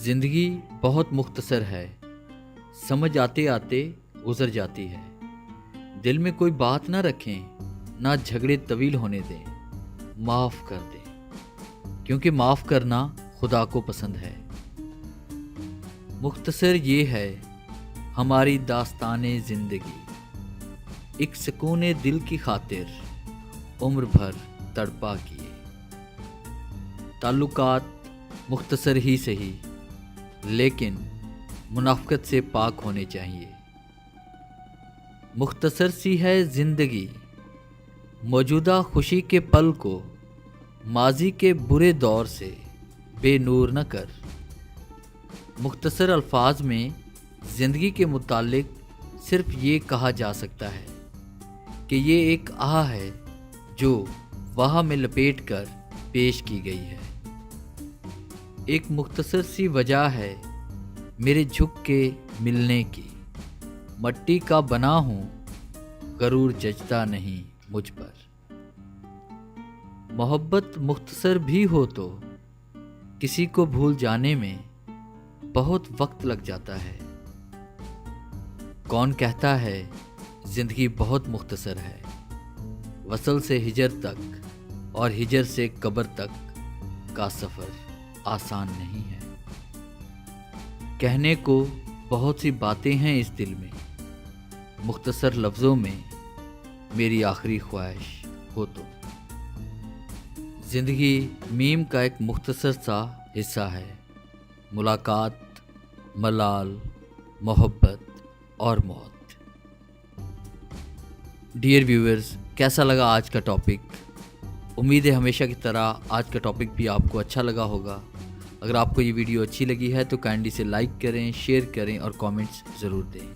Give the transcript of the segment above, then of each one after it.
زندگی بہت مختصر ہے، سمجھ آتے آتے گزر جاتی ہے۔ دل میں کوئی بات نہ رکھیں، نہ جھگڑے طویل ہونے دیں، معاف کر دیں، کیونکہ معاف کرنا خدا کو پسند ہے۔ مختصر یہ ہے ہماری داستان زندگی، ایک سکون دل کی خاطر عمر بھر تڑپا کیے۔ تعلقات مختصر ہی سہی، لیکن منافقت سے پاک ہونے چاہیے۔ مختصر سی ہے زندگی، موجودہ خوشی کے پل کو ماضی کے برے دور سے بے نور نہ کر۔ مختصر الفاظ میں زندگی کے متعلق صرف یہ کہا جا سکتا ہے کہ یہ ایک آہ ہے جو واہ میں لپیٹ کر پیش کی گئی ہے۔ ایک مختصر سی وجہ ہے میرے جھک کے ملنے کی، مٹی کا بنا ہوں غرور جچتا نہیں مجھ پر۔ محبت مختصر بھی ہو تو کسی کو بھول جانے میں بہت وقت لگ جاتا ہے۔ کون کہتا ہے زندگی بہت مختصر ہے؟ وصل سے ہجر تک اور ہجر سے قبر تک کا سفر آسان نہیں ہے۔ کہنے کو بہت سی باتیں ہیں اس دل میں، مختصر لفظوں میں میری آخری خواہش ہو تو۔ زندگی میم کا ایک مختصر سا حصہ ہے، ملاقات، ملال، محبت اور موت۔ ڈیئر ویورز، کیسا لگا آج کا ٹاپک؟ امید ہے ہمیشہ کی طرح آج کا ٹاپک بھی آپ کو اچھا لگا ہوگا۔ اگر آپ کو یہ ویڈیو اچھی لگی ہے تو کائنڈلی سے لائک کریں، شیئر کریں اور کامنٹس ضرور دیں۔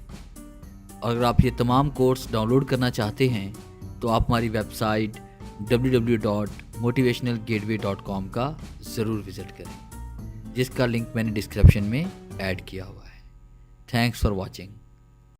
اور اگر آپ یہ تمام کورس ڈاؤن لوڈ کرنا چاہتے ہیں تو آپ ہماری ویب سائٹ www.motivationalgateway.com کا ضرور وزٹ کریں، جس کا لنک میں نے ڈسکرپشن میں ایڈ کیا ہوا ہے۔ Thanks for watching.